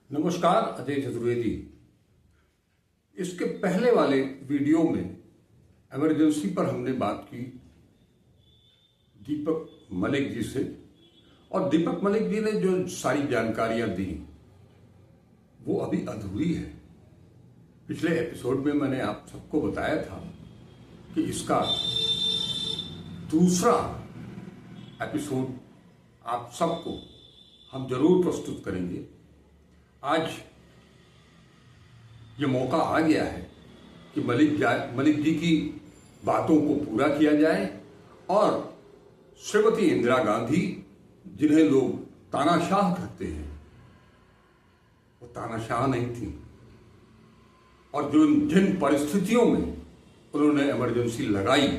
नमस्कार, अजय चतुर्वेदी। इसके पहले वाले वीडियो में इमरजेंसी पर हमने बात की दीपक मलिक जी से, और दीपक मलिक जी ने जो सारी जानकारियां दी वो अभी अधूरी है। पिछले एपिसोड में मैंने आप सबको बताया था कि इसका दूसरा एपिसोड आप सबको हम जरूर प्रस्तुत करेंगे। आज ये मौका आ गया है कि मलिक जी की बातों को पूरा किया जाए और श्रीमती इंदिरा गांधी, जिन्हें लोग तानाशाह कहते हैं, वो तानाशाह नहीं थी, और जिन परिस्थितियों में उन्होंने इमरजेंसी लगाई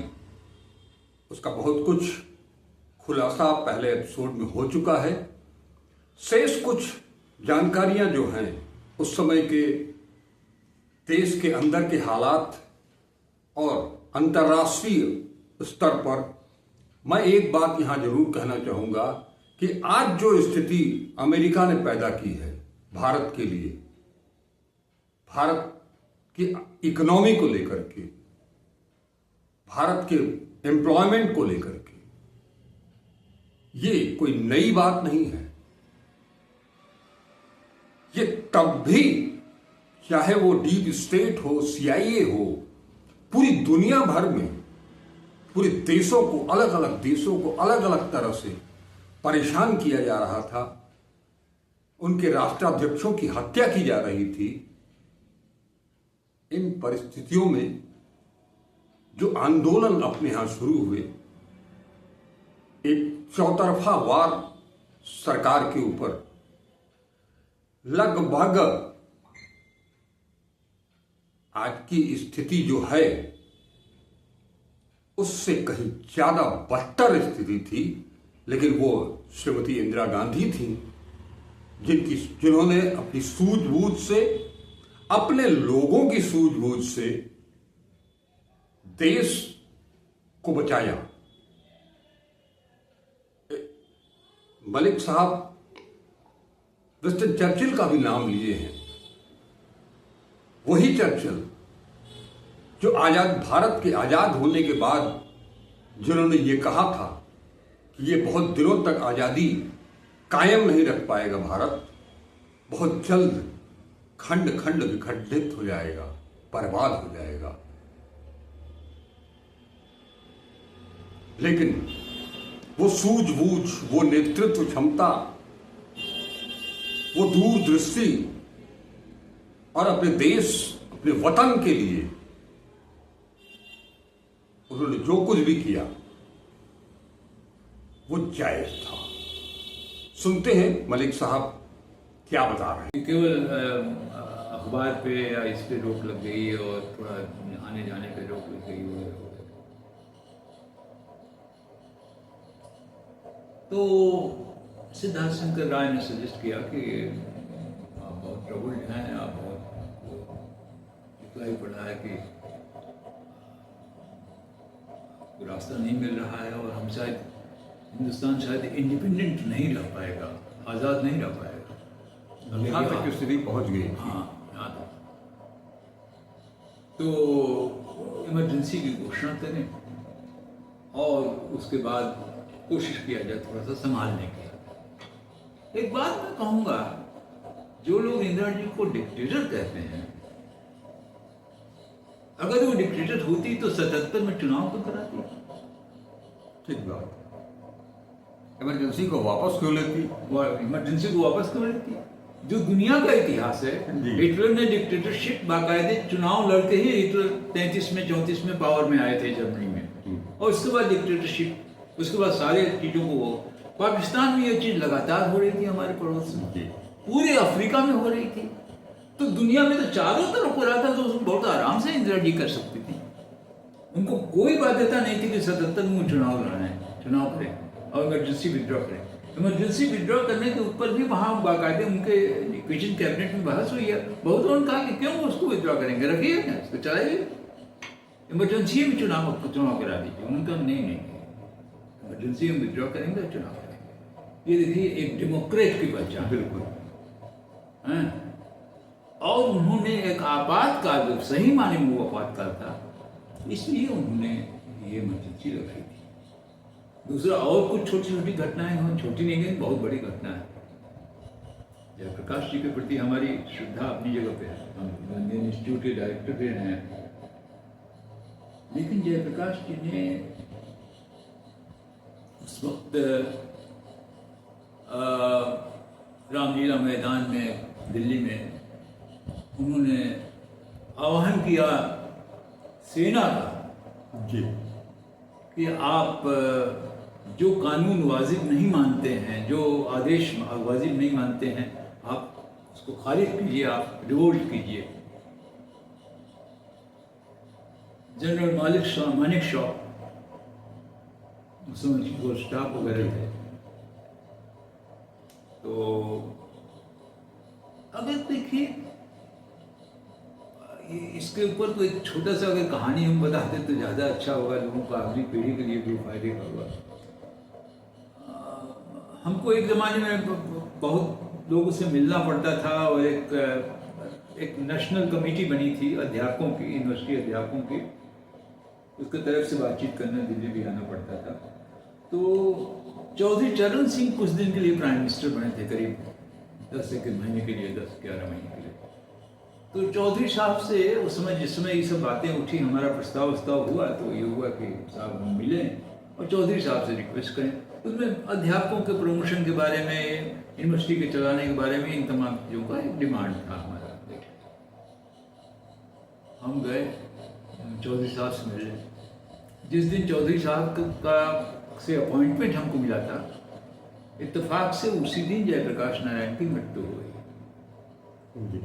उसका बहुत कुछ खुलासा पहले एपिसोड में हो चुका है। शेष कुछ जानकारियां जो हैं उस समय के देश के अंदर के हालात और अंतर्राष्ट्रीय स्तर पर, मैं एक बात यहां जरूर कहना चाहूंगा कि आज जो स्थिति अमेरिका ने पैदा की है भारत के लिए, भारत की इकोनॉमी को लेकर के, भारत के एम्प्लॉयमेंट को लेकर के, ये कोई नई बात नहीं है। ये तब भी, चाहे वो डीप स्टेट हो, सीआईए हो, पूरी दुनिया भर में पूरे देशों को, अलग अलग देशों को अलग अलग तरह से परेशान किया जा रहा था, उनके राष्ट्राध्यक्षों की हत्या की जा रही थी। इन परिस्थितियों में जो आंदोलन अपने यहां शुरू हुए, एक चौतरफा वार सरकार के ऊपर, लगभग आज की स्थिति जो है उससे कहीं ज्यादा बदतर स्थिति थी, लेकिन वो श्रीमती इंदिरा गांधी थी जिन्होंने अपनी सूझबूझ से, अपने लोगों की सूझबूझ से देश को बचाया। मलिक साहब विंस्टन चर्चिल का भी नाम लिए हैं। वही चर्चिल जो भारत के आजाद होने के बाद जिन्होंने ये कहा था कि ये बहुत दिनों तक आजादी कायम नहीं रख पाएगा भारत, बहुत जल्द खंड खंड विखंडित हो जाएगा, बर्बाद हो जाएगा। लेकिन वो सूझबूझ, वो नेतृत्व क्षमता, वो दूरदृष्टि और अपने देश, अपने वतन के लिए उन्होंने जो कुछ भी किया वो जायज था। सुनते हैं मलिक साहब क्या बता रहे हैं। केवल अखबार पे या इस पे रोक लग गई और थोड़ा आने जाने पे रोक लग गई हो, तो सिद्धार्थ शंकर राय ने सजेस्ट किया कि आप बहुत ट्रबल्ड हैं, आप बहुत इतना पड़ा है कि रास्ता नहीं मिल रहा है और हम शायद, हिंदुस्तान शायद इंडिपेंडेंट नहीं रह पाएगा, आज़ाद नहीं रह पाएगा। यहाँ तक की स्थिति पहुंच गई। हाँ, यहाँ तक। तो इमरजेंसी की घोषणा करें और उसके बाद कोशिश किया जाए थोड़ा सा संभालने की। एक बात मैं कहूंगा, जो लोग इंदिरा जी को डिक्टेटर कहते हैं, अगर वो डिक्टेटर होती तो 77 में चुनाव तो कराती। ठीक बात। इमरजेंसी को वापस क्यों लेती? इमरजेंसी को वापस क्यों लेती? जो दुनिया का इतिहास है, हिटलर ने डिक्टेटरशिप बाकायदे चुनाव लड़के ही हिटलर 33 में 34 में पावर में आए थे जर्मनी में, और उसके बाद डिक्टेटरशिप, उसके बाद सारे चीजों को, पाकिस्तान में ये चीज लगातार हो रही थी, हमारे पड़ोस में, पूरे अफ्रीका में हो रही थी, तो दुनिया में तो चारों तरफ हो रहा था, तो उसको बहुत आराम से इंदिरा जी कर सकती थी। उनको कोई बाध्यता नहीं थी कि 77 में चुनाव लड़ना है, चुनाव करें और इमरजेंसी विड्रॉ करें। इमरजेंसी विड्रॉ करने के ऊपर भी वहाँ बाकायदे उनके क्विजन कैबिनेट में बहस हुई है। बहुत लोगों ने कहा कि क्यों उसको विड्रॉ करेंगे, रखिए ना, उसको चलाइए, इमरजेंसी में चुनाव करा दीजिए। उनका नहीं, इमरजेंसी में विड्रॉ करेंगे, चुनाव करेंगे। ये देखिए एक डेमोक्रेट की पहचान। बिल्कुल। हैं? और उन्होंने एक आपातकाल, जो सही माने में वो आपातकाल था, इसलिए उन्होंने ये मरीचिका लगाई थी। दूसरा और कुछ छोटी छोटी घटनाएं हों, छोटी नहीं गई, बहुत बड़ी घटना है। जयप्रकाश जी के प्रति हमारी श्रद्धा अपनी जगह पे है, हम इंडियन इंस्टीट्यूट के डायरेक्टर भी रहे हैं, लेकिन जयप्रकाश जी ने उस वक्त रामलीला मैदान में दिल्ली में उन्होंने आह्वान किया सेना का जी कि आप जो कानून वाजिब नहीं मानते हैं, जो आदेश वाजिब नहीं मानते हैं, आप उसको खारिज कीजिए, आप रिवोल्ट कीजिए। जनरल मानिक शॉ उसमें स्टाफ वगैरह थे। तो अगर देखिए इसके ऊपर तो एक छोटा सा अगर कहानी हम बताते तो ज़्यादा अच्छा होगा, लोगों को अगली पीढ़ी के लिए भी फायदे का होगा। हमको एक ज़माने में बहुत लोगों से मिलना पड़ता था, और एक नेशनल कमेटी बनी थी अध्यापकों की, यूनिवर्सिटी अध्यापकों की, उसके तरफ से बातचीत करने दिल्ली भी आना पड़ता था। तो चौधरी चरण सिंह कुछ दिन के लिए प्राइम मिनिस्टर बने थे, करीब 10 महीने के लिए, 10-11 महीने के लिए। तो चौधरी साहब से उस समय, जिस समय ये सब बातें उठी, हमारा प्रस्ताव हुआ, तो ये हुआ कि साहब हम मिलें और चौधरी साहब से रिक्वेस्ट करें। उसमें अध्यापकों के प्रमोशन के बारे में, यूनिवर्सिटी के चलाने के बारे में, इन तमाम चीज़ों का एक डिमांड था हमारा। हम गए, चौधरी साहब से मिले। जिस दिन चौधरी साहब का से अपॉइंटमेंट हमको मिला था, इत्तेफाक से उसी दिन जयप्रकाश नारायण की मृत्यु हो गई।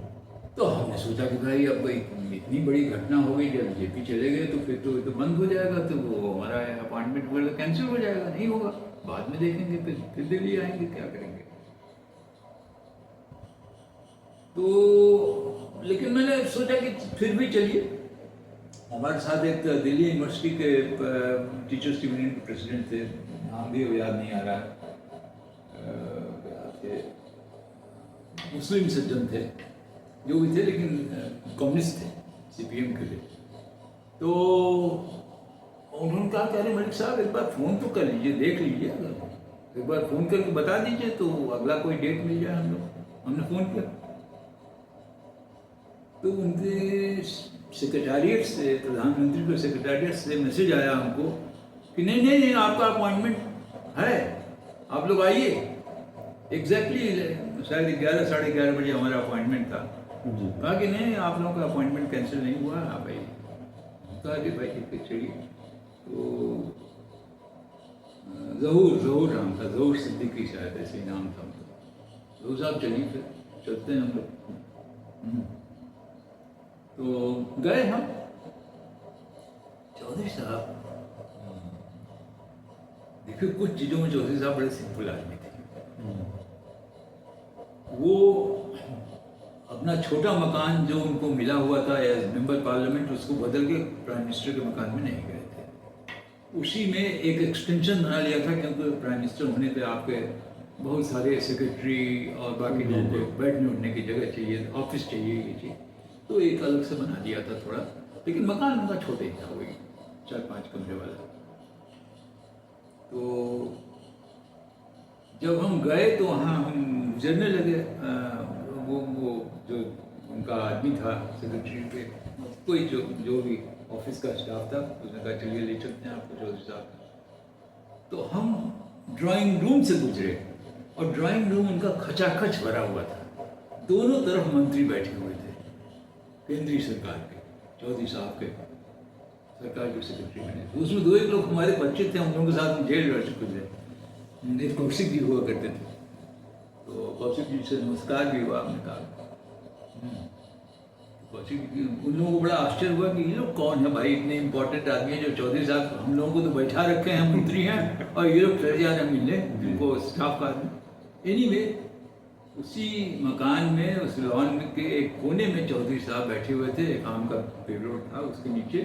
तो हमने सोचा कि भाई अब इतनी बड़ी घटना हो गई, जब जेपी चले गए तो फिर तो ये तो बंद हो जाएगा, तो वो हमारा अपॉइंटमेंट वगैरह कैंसिल हो जाएगा, नहीं होगा, बाद में देखेंगे, फिर दिल्ली आएंगे, क्या करेंगे। तो लेकिन मैंने सोचा कि फिर भी चलिए। हमारे साथ एक दिल्ली यूनिवर्सिटी के टीचर्स यूनियन के प्रेसिडेंट थे, नाम भी याद नहीं आ रहा है, मुस्लिम सज्जन थे, जो भी थे, लेकिन कम्युनिस्ट थे, सीपीएम के लिए। तो उन्होंने कहा कि अरे मलिक साहब एक बार फ़ोन तो कर लीजिए, देख लीजिए, एक बार फ़ोन करके बता दीजिए तो अगला कोई डेट मिल जाए हम लोग। हमने फ़ोन किया तो उनके सेक्रेटारिएट से, प्रधानमंत्री के सेक्रेटारिएट से मैसेज आया हमको कि नहीं आपका अपॉइंटमेंट है, आप लोग आइए। एग्जैक्टली शायद 11-11:30 बजे हमारा अपॉइंटमेंट था। कहा कि नहीं, आप लोगों का अपॉइंटमेंट कैंसिल नहीं हुआ, आप आइए। कहा कि भाई ठीक है चलिए। तो जहूर नाम था, जहूर सिद्दीकी शायद ऐसे ही नाम था उनका। जहूर साहब चलिए, फिर चलते हैं हम लोग। तो गए हम। चौधरी साहब, देखिए कुछ चीज़ों में चौधरी साहब बड़े सिंपल आदमी थे। वो अपना छोटा मकान जो उनको मिला हुआ था एज मेंबर पार्लियामेंट, उसको बदल के प्राइम मिनिस्टर के मकान में नहीं गए थे। उसी में एक एक्सटेंशन बना लिया था, क्योंकि प्राइम मिनिस्टर होने पे आपके बहुत सारे सेक्रेटरी और बाकी लोगों को बैठने उठने की जगह चाहिए, ऑफिस चाहिए, ये चीज़, तो एक अलग से बना दिया था थोड़ा। लेकिन मकान उनका छोटे ही था, वही 4-5 कमरे वाला। तो जब हम गए तो वहाँ हम गुजरने लगे, वो जो उनका आदमी था सेक्रेटरी पे, कोई जो भी ऑफिस का स्टाफ था, उसने कहा चलिए ले चलते हैं आपको चौधरी साहब। तो हम ड्राइंग रूम से गुजरे, और ड्राइंग रूम उनका खचाखच भरा हुआ था। दोनों तरफ मंत्री बैठे हुए थे, केंद्रीय सरकार के, चौधरी साहब के सरकार के सेक्रेटरी बने। उसमें 2-1 लोग हमारे बच्चे थे, उन लोगों के साथ जेल लड़ चुके थे। कौशिक जी हुआ करते थे, तो कौशिक जी से नमस्कार भी हुआ। हमने कहा कौशिक जी, उन लोगों को बड़ा आश्चर्य हुआ कि ये लोग कौन है भाई, इतने इंपॉर्टेंट आदमी है जो चौधरी साहब, हम लोगों को तो बैठा रखे हैं, मंत्री हैं, और ये लोग चले जा रहे हैं मिलने, उनको स्टाफ का आदमी। एनीवे, उसी मकान में, उस लॉन के एक कोने में चौधरी साहब बैठे हुए थे। एक आम का पेड़ था, उसके नीचे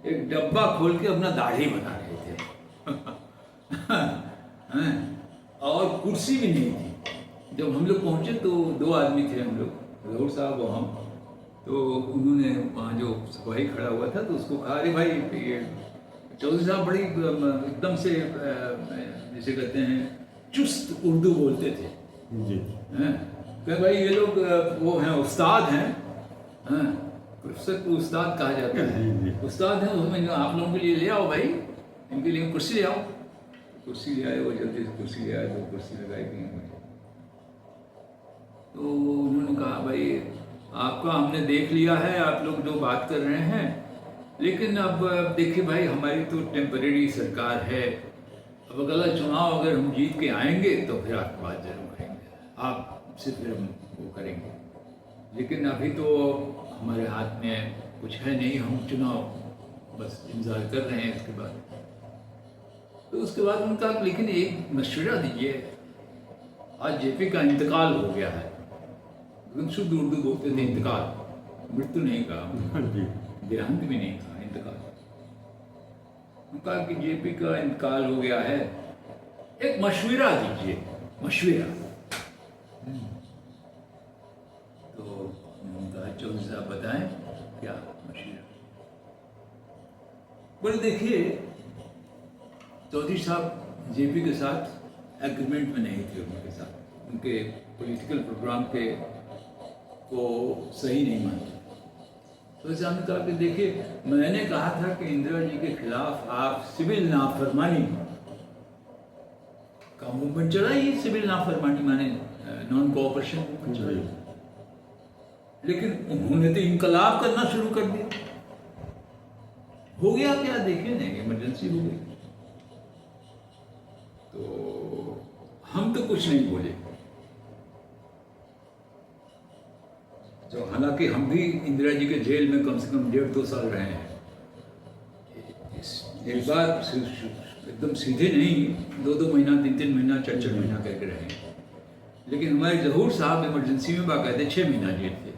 एक डब्बा खोल के अपना दाढ़ी बना रहे थे। और कुर्सी भी नहीं थी, जब हम लोग पहुंचे तो 2 आदमी थे हम लोग, जहूर साहब और हम। तो उन्होंने वहाँ जो सिपाही खड़ा हुआ था तो उसको कहा, अरे भाई ये चौधरी साहब बड़ी एकदम से जिसे कहते हैं चुस्त उर्दू बोलते थे जी। हैं। कहे भाई ये लोग वो हैं, उस्ताद हैं, हैं, प्रोफेसर को उस्ताद कहा जाता जी, जी। है, उस्ताद हैं, उसमें आप लोगों के लिए ले आओ भाई, इनके लिए कुर्सी ले आओ। कुर्सी ले आए, वो जल्दी से कुर्सी ले आए, तो कुर्सी लगाई गई मुझे। तो उन्होंने कहा, भाई आपका हमने देख लिया है, आप लोग जो बात कर रहे हैं, लेकिन अब देखिए भाई हमारी तो टेम्परेरी सरकार है, अब अगला चुनाव अगर हम जीत के आएंगे तो फिर आपकी बात जरूर करेंगे, आपसे फिर हम वो करेंगे, लेकिन अभी तो हमारे हाथ में कुछ है नहीं, हम चुनाव बस इंतजार कर रहे हैं इसके बाद। तो उसके बाद उनका, लेकिन एक मशवरा दीजिए, आज जेपी का इंतकाल हो गया है, शुद्ध उर्दू बोलते थे, इंतकाल, मृत्यु नहीं कहा, जी। देहांत भी नहीं कहा, इंतकाल। उनका कि जेपी का इंतकाल हो गया है, एक मशवरा दीजिए, मशवरा। तो उनका चौधरी साहब बताएं क्या मशवरा। बोले देखिए चौधरी साहब जेपी के साथ एग्रीमेंट में नहीं थे, उनके साथ उनके पॉलिटिकल प्रोग्राम के को सही नहीं मानते। तो इसे हमने कहा कि देखिए मैंने कहा था कि इंदिरा जी के खिलाफ आप सिविल नाफरमानी का मूवमेंट चलाइए, सिविल नाफरमानी माने नॉन कोऑपरेशन मूवमेंट चलाइए, लेकिन उन्होंने तो इनकलाब करना शुरू कर दिया। हो गया क्या देखिए ना, इमरजेंसी हो गई। तो हम तो कुछ नहीं बोले, तो हालांकि हम भी इंदिरा जी के जेल में कम से कम 1.5-2 साल रहे हैं। एक बार एकदम सीधे नहीं, 2-2 महीना, 3-3 महीना, 4-4 महीना करके रहे। लेकिन हमारे जहूर साहब इमरजेंसी में बाकायदे 6 महीना जेल थे।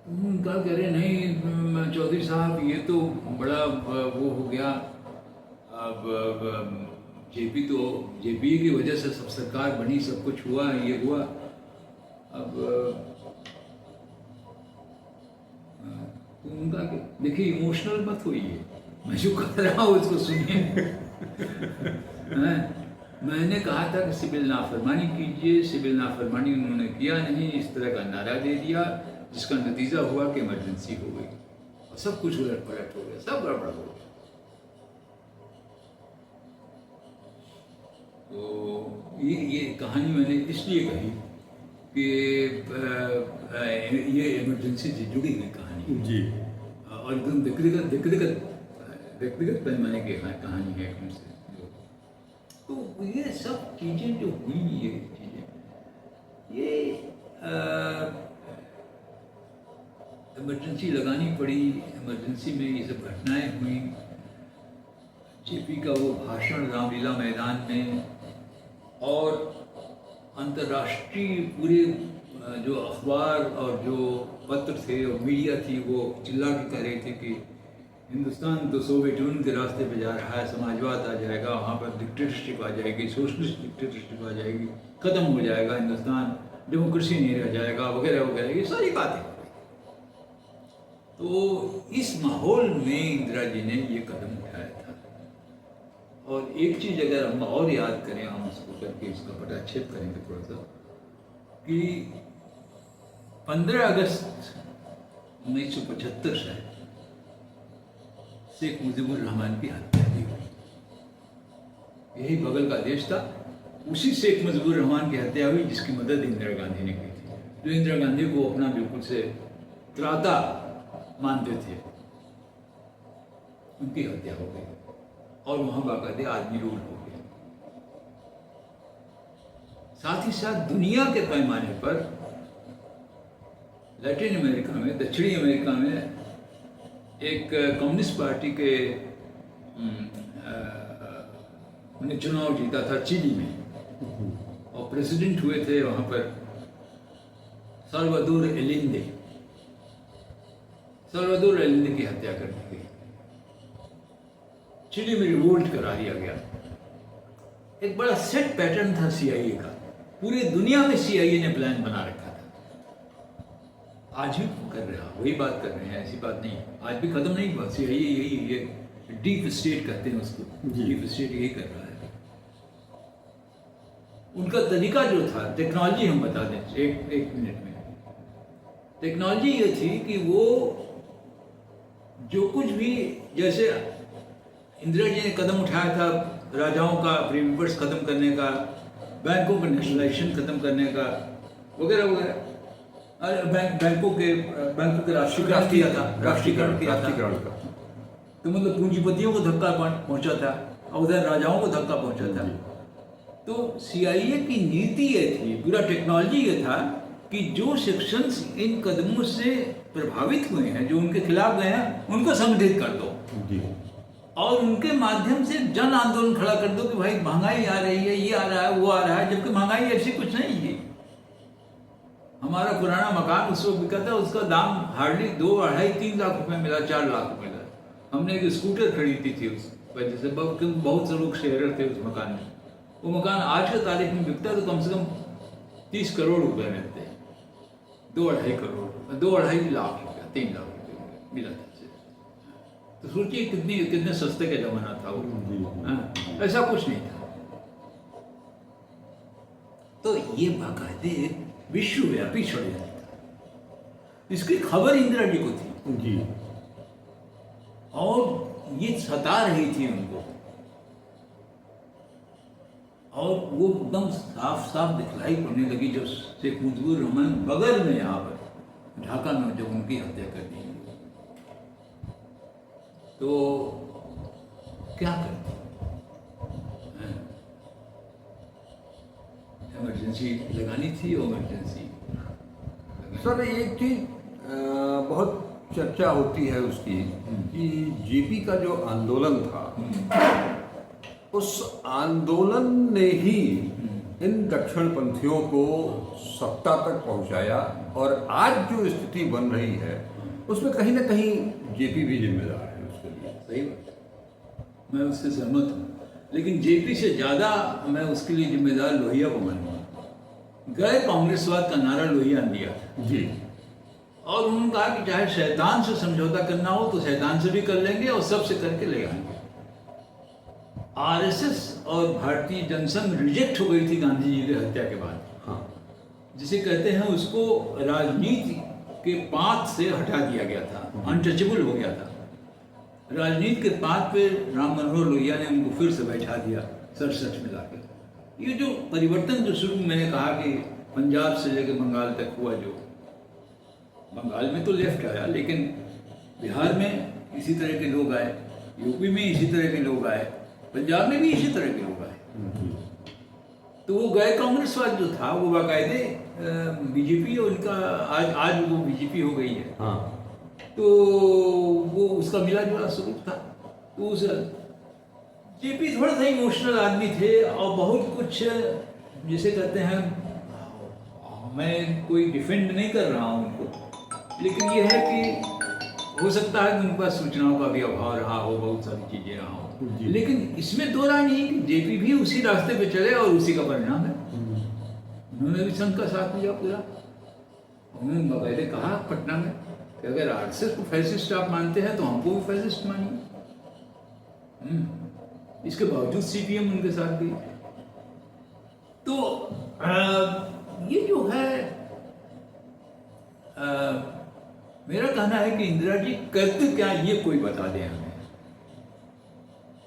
उनका कह रहे नहीं चौधरी साहब ये तो बड़ा वो हो गया, अब जेपी की वजह से सब सरकार बनी, सब कुछ हुआ, ये हुआ, अब उनका देखिए इमोशनल मत होइए, मैं जो कह रहा हूँ उसको सुनिए। मैंने कहा था कि सिविल नाफरमानी कीजिए, सिविल नाफरमानी उन्होंने किया नहीं, इस तरह का नारा दे दिया, जिसका नतीजा हुआ कि इमरजेंसी हो गई और सब कुछ उलट पलट हो गया, सब गड़बड़ हो गया। तो ये कहानी मैंने इसलिए कही कि ये इमरजेंसी से जुड़ी हुई कहानी जी। और एकदम व्यक्तिगत पैमाने की कहानी है हमसे। तो ये सब चीज़ें जो हुई, ये चीज़ें, ये इमरजेंसी लगानी पड़ी, इमरजेंसी में ये सब घटनाएं हुई। जेपी का वो भाषण रामलीला मैदान में, और अंतर्राष्ट्रीय पूरे जो अखबार और जो पत्र थे और मीडिया थी वो चिल्ला के कह रहे थे कि हिंदुस्तान तो सोवियत यूनियन के रास्ते पे जा रहा है, समाजवाद आ जाएगा, वहाँ पर डिक्टेटरशिप आ जाएगी, सोशलिस्ट डिक्टेटरशिप आ जाएगी, ख़त्म हो जाएगा हिंदुस्तान, डेमोक्रेसी नहीं रह जाएगा, वगैरह वगैरह, ये सारी बातें। तो इस माहौल में इंदिरा जी ने ये कदम उठाया था। और एक चीज़ अगर हम और याद करें, हम उसको करके इसका पटाक्षेप करेंगे थोड़ा सा, कि 15 अगस्त 1975 से शेख मुजीबुर रहमान की हत्या की हुई। यही बगल का देश था, उसी शेख मुजीबुर रहमान की हत्या हुई जिसकी मदद इंदिरा गांधी ने की थी, जो इंदिरा गांधी को अपना बिल्कुल से त्राता मानते थे। उनकी हत्या हो गई और वहां बाकायदे आर्मी रूल हो गया। साथ ही साथ दुनिया के पैमाने पर लैटिन अमेरिका में, दक्षिणी अमेरिका में एक कम्युनिस्ट पार्टी के ने चुनाव जीता था चिली में, और प्रेसिडेंट हुए थे वहां पर साल्वादोर एलिंदे। साल्वादोर एलिंदे की हत्या कर दी गई, चिली में रिवोल्ट करा दिया गया। एक बड़ा सेट पैटर्न था CIA का पूरे दुनिया में सीआईए ने प्लान बना रखा था। आज भी कर रहा, वही बात कर रहे हैं, ऐसी बात नहीं, आज भी खत्म नहीं हुआ। सीआईए यही डीप स्टेट कहते हैं उसको, डीप स्टेट यही कर रहा है। उनका तरीका जो था, टेक्नोलॉजी हम बता दें एक मिनट में। टेक्नोलॉजी ये थी कि वो जो कुछ भी, जैसे इंदिरा जी ने कदम उठाया था राजाओं का प्रीमियर्स खत्म करने का, बैंकों का नेशनलाइजेशन खत्म करने का, वगैरह वगैरह, बैंकों के राष्ट्रीयकरण किया था, राष्ट्रीयकरण का, तो मतलब पूंजीपतियों को धक्का पहुंचा था और उधर राजाओं को धक्का पहुंचा था। तो सीआईए की नीति ये थी, पूरा टेक्नोलॉजी ये था कि जो सेक्शंस इन कदमों से प्रभावित हुए हैं, जो उनके खिलाफ गए हैं, उनको संगठित कर दो और उनके माध्यम से जन आंदोलन खड़ा कर दो कि भाई महंगाई आ रही है, ये आ रहा है, वो आ रहा है, जबकि महंगाई ऐसी कुछ नहीं है। हमारा पुराना मकान उस वक्त बिका था, उसका दाम हार्डली 2, 2.5, 3 लाख रुपए मिला, 4 लाख रुपए मिला। हमने एक स्कूटर खरीदी थी उस वजह से, बहुत से लोग शेयरर थे उस मकान में। वो मकान आज के तारीख में बिकता तो कम से कम 30 करोड़ रुपए मिलते हैं, 2-2.5 करोड़, 2-2.5 लाख रुपया, 3 लाख रुपये मिला था। तो सोचिए कितने सस्ते का जमाना था वो। ऐसा कुछ नहीं था। तो ये बाकायदे विश्वव्यापी षड्यंत्र था। इसकी खबर इंदिरा जी को थी जी, और ये सता रही थी उनको, और वो एकदम साफ साफ दिखलाई पड़ने लगी जब शेख मुजीबुर रहमान बगल में यहाँ पर ढाका में जब उनकी हत्या कर दी। तो क्या करते, इमरजेंसी लगानी थी, इमरजेंसी। सर एक चीज बहुत चर्चा होती है उसकी कि जेपी का जो आंदोलन था, उस आंदोलन ने ही इन दक्षिणपंथियों को सत्ता तक पहुंचाया, और आज जो स्थिति बन रही है उसमें कहीं ना कहीं जेपी भी जिम्मेदार है उसके लिए। सही बात, मैं उससे सहमत हूँ, लेकिन जेपी से ज़्यादा मैं उसके लिए जिम्मेदार लोहिया को मानूंगा। गए कांग्रेसवाद का नारा लोहिया ने दिया जी, और उन्होंने कहा कि चाहे शैतान से समझौता करना हो तो शैतान से भी कर लेंगे और सबसे करके ले आएंगे। आरएसएस और भारतीय जनसंघ रिजेक्ट हो गई थी गांधी जी की हत्या के बाद। हाँ, जिसे कहते हैं उसको राजनीति के पाथ से हटा दिया गया था, अनटचेबल हो गया था। राजनीति के पाथ पे राम मनोहर लोहिया ने उनको फिर से बैठा दिया, सच मिलाकर। ये जो परिवर्तन जो शुरू मैंने कहा कि पंजाब से लेकर बंगाल तक हुआ, जो बंगाल में तो लेफ्ट आया, लेकिन बिहार में इसी तरह के लोग आए, यूपी में इसी तरह के लोग आए, पंजाब में भी इसी तरह के लोग आए। तो वो गए कांग्रेसवाद जो था वो बाकायदे बीजेपी, और उनका आज वो बीजेपी हो गई है। हाँ, तो वो उसका मिला जुला स्वरूप था। तो उस जेपी थोड़ा सा इमोशनल आदमी थे, और बहुत कुछ जिसे कहते हैं, मैं कोई डिफेंड नहीं कर रहा हूँ उनको, लेकिन ये है कि हो सकता है कि उनके पास सूचनाओं का भी अभाव रहा हो, बहुत सारी चीजें रहा हो, लेकिन इसमें दो राय नहीं कि जेपी भी उसी रास्ते पे चले और उसी का परिणाम है। उन्होंने भी संघ का साथ लिया पूरा। उन्होंने बाकायदे कहा पटना में कि अगर आरएसएस को फैसिस्ट आप मानते हैं तो हमको भी फैसिस्ट मानिए। इसके बावजूद सीपीएम उनके साथ गई। तो ये जो है, मेरा कहना है कि इंदिरा जी करते क्या ये कोई बता दे हमें।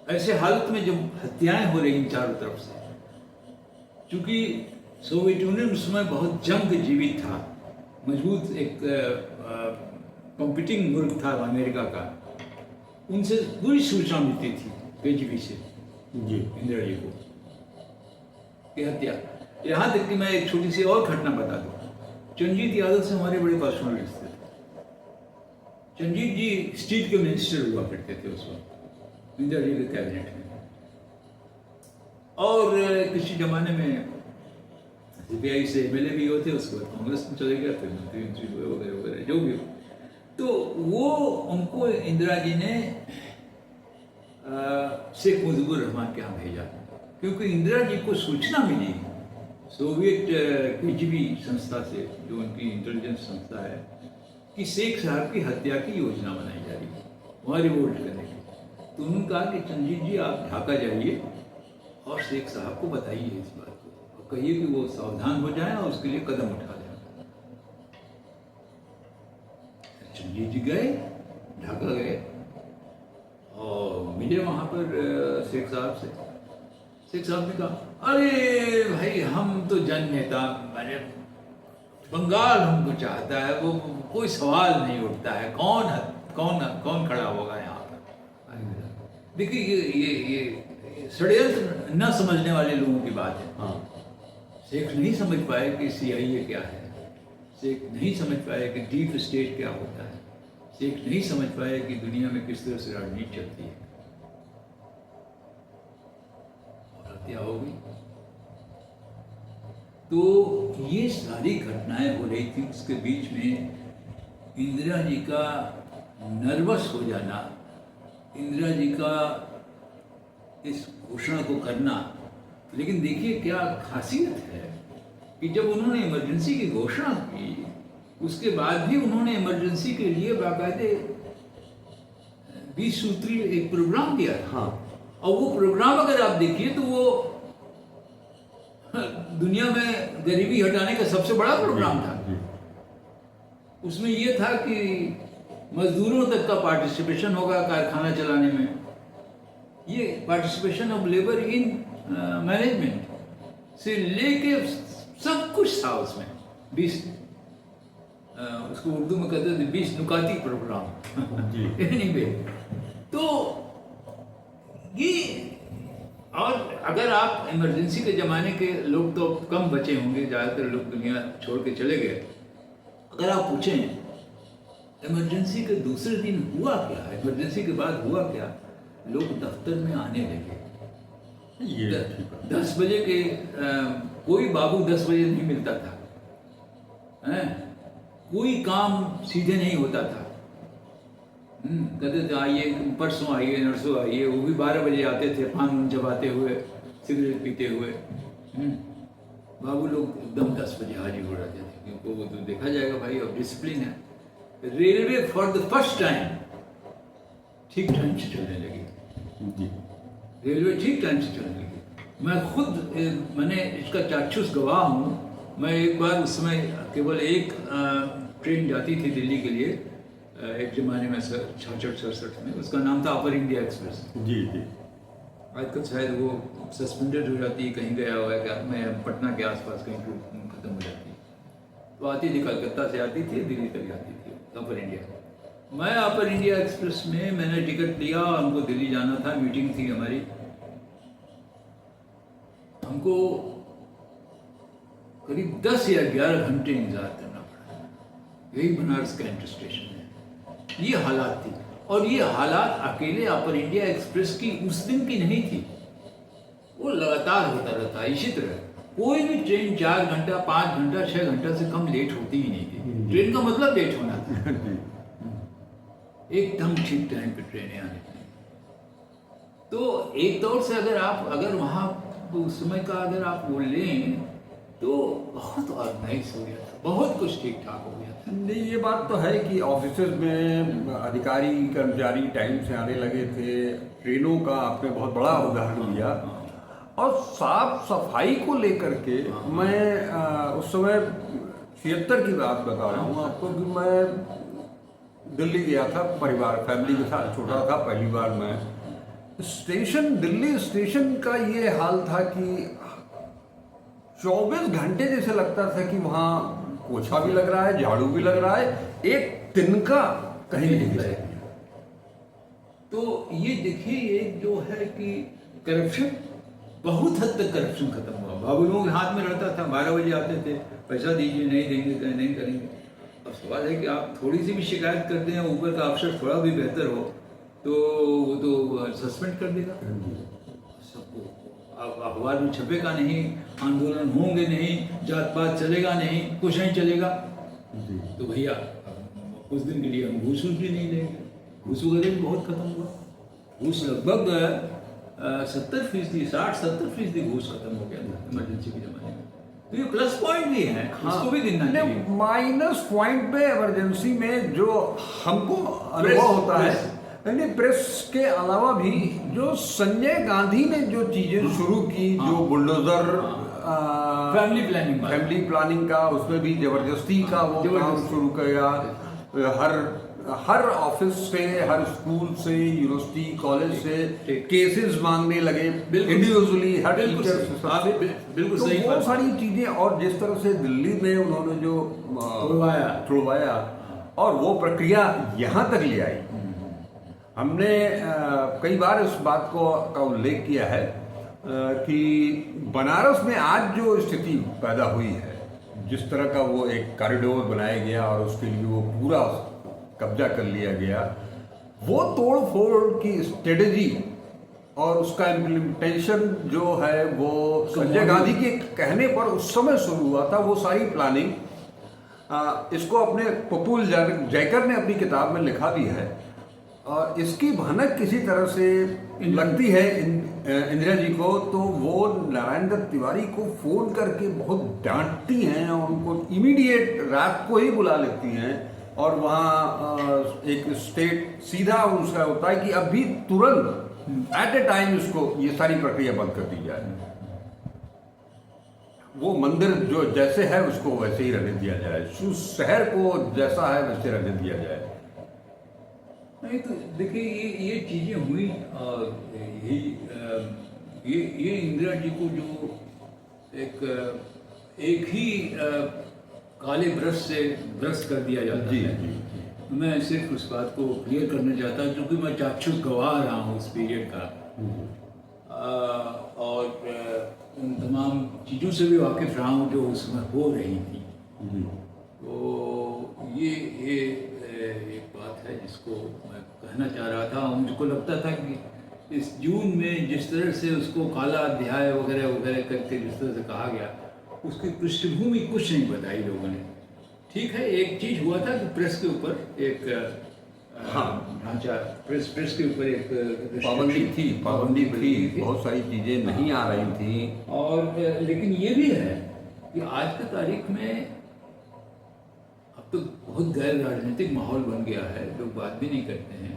ऐसे हालत में जब हत्याएं हो रही चारों तरफ से, क्योंकि सोवियत यूनियन उस समय बहुत जंग जीवित था, मजबूत एक कॉम्पिटिंग मुल्क था अमेरिका का, उनसे पूरी सूचना मिलती थी केजीबी से जी, इंदिरा जी को की हत्या। यहाँ तक कि मैं एक छोटी सी और घटना बता दूं, चंजीत यादव से हमारे बड़े पर्सनल रिश्ते थे। चंजीत जी स्टील के मिनिस्टर हुआ करते थे उस वक्त इंदिरा जी के कैबिनेट में, और किसी जमाने में सीपीआई से एमएलए भी होते, उसके बाद कांग्रेस में चले गए, फिर मंत्री हुए वगैरह वगैरह जो भी हो। तो वो उनको इंदिरा जी ने शेख मुजीबुर रहमान के यहाँ भेजा, क्योंकि इंदिरा जी को सूचना मिली सोवियत केजीबी संस्था से, जो उनकी इंटेलिजेंस संस्था है, कि शेख साहब की हत्या की योजना बनाई जा रही है वहाँ रिवोल्ट करने की। तो उन्होंने कहा कि चंजीत जी आप ढाका जाइए और शेख साहब को बताइए इस बात को और कहिए कि वो सावधान हो जाएं और उसके लिए कदम उठा लें। चंजीत जी गए, ढाका गए और मिले वहाँ पर शेख साहब से। शेख साहब ने कहा, अरे भाई हम तो जननेता, मैंने बंगाल हमको चाहता है, वो कोई सवाल नहीं उठता है, कौन खड़ा होगा यहाँ पर। देखिए ये षड्यंत्र न समझने वाले लोगों की बात है। हाँ, शेख नहीं समझ पाए कि CIA क्या है, शेख नहीं समझ पाए कि डीप स्टेट क्या होता है, शेख नहीं समझ पाए कि दुनिया में किस तरह से राजनीति चलती है। और हत्या हो गई। तो ये सारी घटनाएं हो रही थी, उसके बीच में इंदिरा जी का नर्वस हो जाना, इंदिरा जी का इस घोषणा को करना। लेकिन देखिए क्या खासियत है कि जब उन्होंने इमरजेंसी की घोषणा की, उसके बाद भी उन्होंने इमरजेंसी के लिए बाकायदे 20 सूत्री एक प्रोग्राम दिया था। हाँ, और वो प्रोग्राम अगर आप देखिए तो वो दुनिया में गरीबी हटाने का सबसे बड़ा प्रोग्राम था। उसमें ये था कि मजदूरों तक का पार्टिसिपेशन होगा कारखाना चलाने में, ये participation of labour in management से लेके सब कुछ था उसमें। 20 उसको उर्दू में कहते थे 20 नुकाती प्रोग्राम। एनीवे, तो ये, और अगर आप इमरजेंसी के ज़माने के लोग तो कम बचे होंगे, ज़्यादातर लोग दुनिया छोड़ के चले गए। अगर आप पूछें इमरजेंसी के दूसरे दिन हुआ क्या, इमरजेंसी के बाद हुआ क्या, लोग दफ्तर में आने लगे। ये 10 बजे के कोई बाबू 10 बजे नहीं मिलता था, हैं? कोई काम सीधे नहीं होता था। कहते थे आइए परसों आइए, नरसों आइए, वो भी 12 बजे आते थे, पान चबाते हुए, सिगरेट पीते हुए। बाबू लोग एकदम 10 बजे हाजिर हो जाते थे, क्योंकि वो तो देखा जाएगा भाई अब डिसिप्लिन है। Railway for the first time ठीक टाइम से चलने लगी। रेलवे ठीक टाइम से चलने लगी। मैं खुद मैंने इसका चाक्षुष गवाह हूँ। मैं एक बार उस समय केवल एक ट्रेन जाती थी दिल्ली के लिए, एक ज़माने में 66-67 में, उसका नाम था अपर इंडिया एक्सप्रेस। जी जी। आजकल शायद वो सस्पेंडेड हो जाती है, कहीं गया हुआ है, मैं पटना के आसपास कहीं खत्म हो जाती है। तो आती थी, कलकत्ता से आती थी, दिल्ली तक जाती थी अपर इंडिया। मैं अपर इंडिया एक्सप्रेस में मैंने टिकट लिया, हमको दिल्ली जाना था, मीटिंग थी हमारी। हमको करीब 10 या 11 घंटे इंतजार करना पड़ा। यही बनारस कैंट स्टेशन है। ये हालात थी, और ये हालात अकेले अपर इंडिया एक्सप्रेस की उस दिन की नहीं थी, वो लगातार होता रहता। इसी तरह कोई भी ट्रेन 4 घंटा, 5 घंटा, 6 घंटा से कम लेट होती ही नहीं थी। ट्रेन का मतलब लेट होना था। एकदम ठीक टाइम पे ट्रेनें आने चाहिए। तो एक तौर से अगर वहाँ उस समय का अगर आप बोल लें तो बहुत ऑर्गेनाइज हो गया था, बहुत कुछ ठीक ठाक हो गया था। नहीं, ये बात तो है कि ऑफिस में अधिकारी कर्मचारी टाइम से आने लगे थे। ट्रेनों का आपने बहुत बड़ा उदाहरण दिया। और साफ सफाई को लेकर के मैं उस समय 76 की बात बता रहा हूँ आपको कि मैं दिल्ली गया था परिवार, फैमिली के साथ, छोटा था पहली बार मैं। दिल्ली स्टेशन का ये हाल था कि 24 घंटे जैसे लगता था कि वहाँ पोछा भी लग रहा है, झाड़ू भी लग रहा है, एक तिनका कहीं नहीं दिख। तो ये देखिए, ये जो है कि करप्शन, बहुत हद तक करप्शन खत्म हुआ। बाबू लोगों के हाथ में रहता था, 12 बजे आते थे, पैसा दीजिए, नहीं देंगे, नहीं करेंगे। अब सवाल है कि आप थोड़ी सी भी शिकायत करते हैं, ऊपर का अफसर थोड़ा भी बेहतर हो तो वो तो सस्पेंड कर देगा सबको। अब अखबार में छपेगा नहीं, आंदोलन होंगे नहीं, जात पात चलेगा नहीं, कुछ नहीं चलेगा। तो भैया कुछ दिन के लिए हम घूस भी नहीं लेंगे। घूस वगैरह भी बहुत खत्म हुआ। घूस लगभग 70%, 60-70% घूस खत्म हो गया था इमरजेंसी के ज़माने में। तो ये प्लस पॉइंट भी है, इसको भी गिनना चाहिए। माइनस पॉइंट पे इमरजेंसी में जो हमको प्रेस- अनुभव होता है, प्रेस। नहीं प्रेस के अलावा भी जो संजय गांधी ने जो चीजें शुरू की, जो बुलडोजर फैमिली प्लानिंग वाला। फैमिली प्लानिंग का, उसमें भी जबरदस्ती का वो काम जबरदस्ती। शुरू किया। हर ऑफिस से, हर स्कूल से, यूनिवर्सिटी कॉलेज से ठीक। केसेस मांगने लगे बिल्कुल। इंडिविजुअली, हर बिल्कुल टीचर सही। से, आप सबसे। बिल्कुल तो सही वो बात। सारी चीजें, और जिस तरह से दिल्ली में उन्होंने जो छुड़वाया और वो प्रक्रिया यहाँ तक ले आई। हमने कई बार इस बात का उल्लेख किया है कि बनारस में आज जो स्थिति पैदा हुई है, जिस तरह का वो एक कॉरिडोर बनाया गया और उसके लिए वो पूरा कब्जा कर लिया गया, वो तोड़ फोड़ की स्ट्रेटेजी और उसका इम्प्लीमेंटेशन जो है वो संजय गांधी के कहने पर उस समय शुरू हुआ था। वो सारी प्लानिंग, इसको अपने प्रफुल्ल जयकर ने अपनी किताब में लिखा भी है, और इसकी भनक किसी तरह से लगती है इंदिरा जी को, तो वो नारायण दत्त तिवारी को फोन करके बहुत डांटती हैं और उनको इमीडिएट रात को ही बुला लेती हैं, और वहाँ एक स्टेट सीधा उसका होता है कि अभी तुरंत एट ए टाइम इसको ये सारी प्रक्रिया बंद कर दी जाए। वो मंदिर जो जैसे है उसको वैसे ही रहने दिया जाए, उस शहर को जैसा है वैसे रहने दिया जाए। नहीं तो देखिए ये चीजें हुई, और ये इंदिरा जी को जो एक ही काले ब्रश से ब्रश कर दिया जाता जी, है। जी। मैं सिर्फ उस बात को क्लियर करना चाहता हूँ, क्योंकि मैं चाक्षुष गवाह रहा हूँ उस पीरियड का, और उन तमाम चीज़ों से भी वाकिफ रहा हूँ जो उसमें हो रही थी। तो ये एक बात है जिसको मैं कहना चाह रहा था। और मुझको लगता था कि इस जून में जिस तरह से उसको काला अध्याय वगैरह वगैरह करके जिस तरह से कहा गया, उसकी पृष्ठभूमि कुछ नहीं बताई लोगों ने। ठीक है, एक चीज हुआ था कि प्रेस के ऊपर एक ढांचा, प्रेस के ऊपर एक पाबंदी थी, बहुत सारी चीजें नहीं आ रही थी। और लेकिन ये भी है कि आज की तारीख में अब तो बहुत गैर राजनीतिक माहौल बन गया है, लोग बात भी नहीं करते हैं,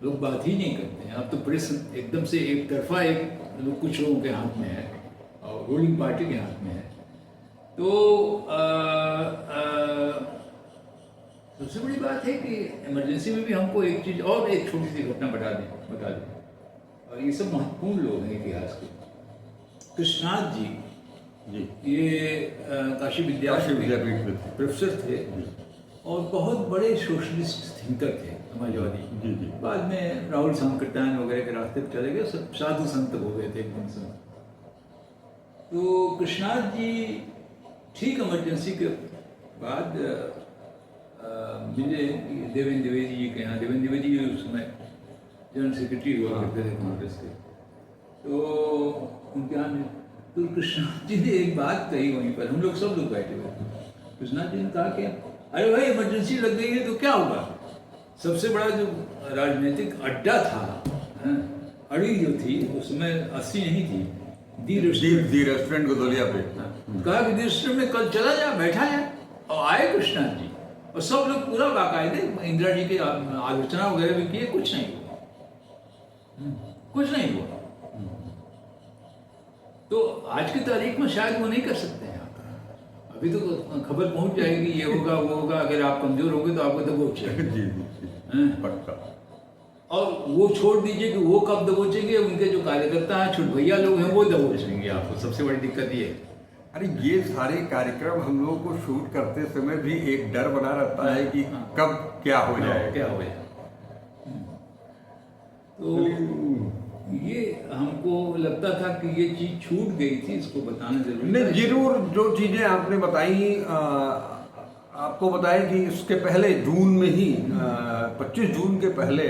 लोग बात ही नहीं करते हैं। अब तो प्रेस एकदम से एक तरफा कुछ लोगों के हाथ में है और रूलिंग पार्टी के हाथ में है। तो सबसे बड़ी बात है कि इमरजेंसी में भी हमको एक चीज़ और, एक छोटी सी घटना बता दें, और ये सब महत्वपूर्ण लोग हैं इतिहास के। कृष्णनाथ जी ये काशी विद्यापीठ में प्रोफेसर थे और बहुत बड़े सोशलिस्ट थिंकर थे, समाजवादी। बाद में राहुल सांकृत्यायन वगैरह के रास्ते पर चले गए, सब साधु संत हो गए थे एकदम से। तो कृष्णनाथ जी ठीक इमरजेंसी के बाद मिले देवेंद्र द्विवेदी जी के यहाँ। देवेंद्र द्विवेदी जी उस समय जनरल सेक्रेटरी हुआ करते थे कांग्रेस के। तो उनके यहाँ तो कृष्णनाथ जी ने एक बात कही वहीं पर, हम लोग सब लोग बैठे हुए थे। कृष्णनाथ जी ने कहा कि अरे भाई इमरजेंसी लग गई है तो क्या होगा? सबसे बड़ा जो राजनीतिक अड्डा था, अड़ी जो थी उसमें 80 नहीं थी, दी रेस्टोरेंट गोदलिया पे कहा कि रेस्टोरेंट में कल चला जा, बैठा है। और आए कृष्णनाथ जी और सब लोग पूरा बाकायदे इंदिरा जी की आलोचना वगैरह भी किए, कुछ नहीं हुआ, कुछ नहीं हुआ। तो आज की तारीख में शायद वो नहीं कर सकते हैं। अभी तो खबर पहुंच जाएगी, ये होगा वो होगा, अगर आप कमजोर होंगे तो आपको दबोचेंगे। पक्का। और वो छोड़ दीजिए कि वो कब दबोचेंगे, उनके जो कार्यकर्ता हैं, छुट भैया लोग हैं, वो दबोचेंगे आपको। सबसे बड़ी दिक्कत ये है। अरे ये सारे कार्यक्रम हम लोगों को शूट करते समय भी एक डर बना रहता है कि कब क्या हो जाए, क्या हो जाए। तो ये हमको लगता था कि ये चीज छूट गई थी, इसको बताना जरूरी नहीं, जरूर जो चीजें आपने बताई, आपको बताया कि इसके पहले जून में ही 25 जून के पहले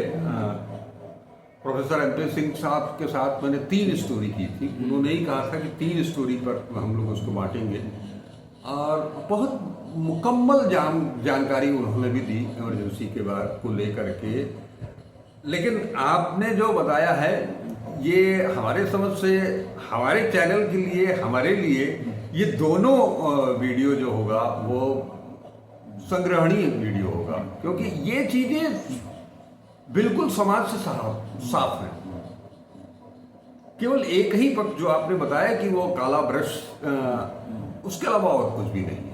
प्रोफेसर MP सिंह साहब के साथ मैंने 3 स्टोरी की थी। उन्होंने ही कहा था कि 3 स्टोरी पर हम लोग उसको बांटेंगे, और बहुत मुकम्मल जानकारी उन्होंने भी दी इमरजेंसी के बाद को लेकर के। लेकिन आपने जो बताया है ये हमारे समझ से, हमारे चैनल के लिए, हमारे लिए ये दोनों वीडियो जो होगा वो संग्रहणीय वीडियो होगा, क्योंकि ये चीजें बिल्कुल समाज से साफ है। केवल एक ही पक्ष जो आपने बताया कि वो काला ब्रश, उसके अलावा और कुछ भी नहीं है।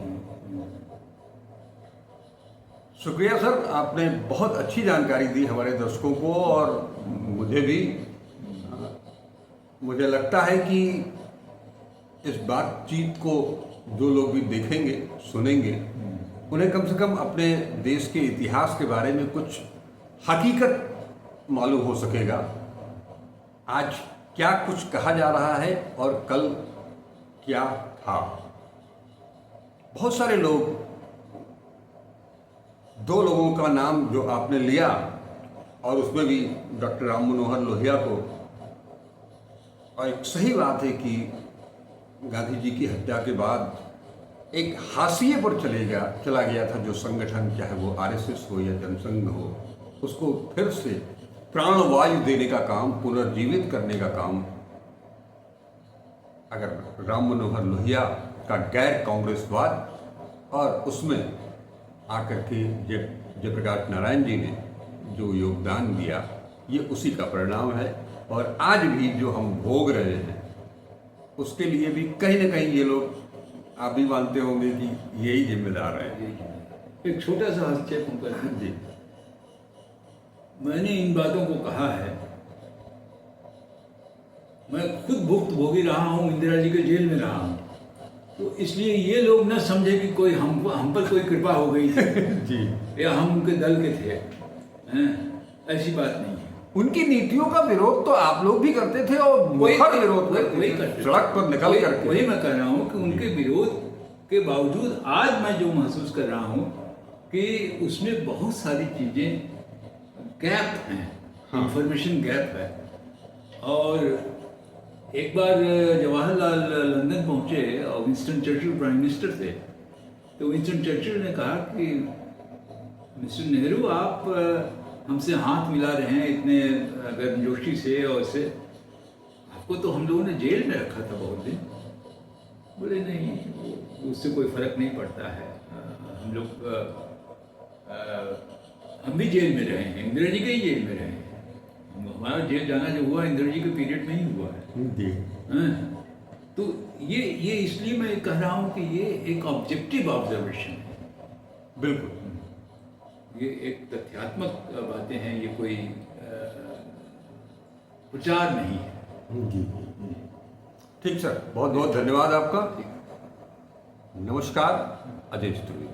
शुक्रिया सर, आपने बहुत अच्छी जानकारी दी हमारे दर्शकों को और मुझे भी। मुझे लगता है कि इस बातचीत को जो लोग भी देखेंगे सुनेंगे, उन्हें कम से कम अपने देश के इतिहास के बारे में कुछ हकीकत मालूम हो सकेगा। आज क्या कुछ कहा जा रहा है और कल क्या था। बहुत सारे लोग, दो लोगों का नाम जो आपने लिया और उसमें भी डॉक्टर राम मनोहर लोहिया को, और एक सही बात है कि गांधी जी की हत्या के बाद एक हाशिए पर चला गया था जो संगठन, चाहे वो आरएसएस हो या जनसंघ हो, उसको फिर से प्राणवायु देने का काम, पुनर्जीवित करने का काम अगर राम मनोहर लोहिया का गैर कांग्रेसवाद और उसमें आकर के जयप्रकाश नारायण जी ने जो योगदान दिया, ये उसी का परिणाम है। और आज भी जो हम भोग रहे हैं उसके लिए भी कहीं ना कहीं ये लोग, आप भी मानते होंगे कि यही जिम्मेदार है। एक छोटा सा हस्तक्षेप हम करें जी, मैंने इन बातों को कहा है, मैं खुद भुक्तभोगी रहा हूँ, इंदिरा जी के जेल में रहा हूँ, तो इसलिए ये लोग न समझे कि कोई हम पर कोई कृपा हो गई थी जी, या हम उनके दल के थे, हैं? ऐसी बात नहीं है। उनकी नीतियों का विरोध तो आप लोग भी करते थे और मुखर विरोध करते थे, सड़क पर निकल करके। वही मैं कह रहा हूँ कि उनके विरोध के बावजूद आज मैं जो महसूस कर रहा हूँ कि उसमें बहुत सारी चीजें गैप हैं, इंफॉर्मेशन गैप है। और एक बार जवाहरलाल लंदन पहुंचे और विंस्टन चर्चिल प्राइम मिनिस्टर थे, तो विंस्टन चर्चिल ने कहा कि मिस्टर नेहरू, आप हमसे हाथ मिला रहे हैं इतने गर्मजोशी से, और से आपको तो हम लोगों ने जेल में रखा था बहुत दिन। बोले नहीं, उससे कोई फर्क नहीं पड़ता है, हम लोग हम भी जेल में रहे हैं, इंदिरा जी के ही जेल में रहे हैं। हमारा जेल जाना जो हुआ इंदिरा जी के पीरियड में ही हुआ है। तो ये इसलिए मैं कह रहा हूँ कि ये एक ऑब्जेक्टिव ऑब्जर्वेशन है। बिल्कुल, ये एक तथ्यात्मक बातें हैं, ये कोई प्रचार नहीं है। जी, ठीक सर, बहुत बहुत धन्यवाद आपका। नमस्कार, अजय स्टूडियो।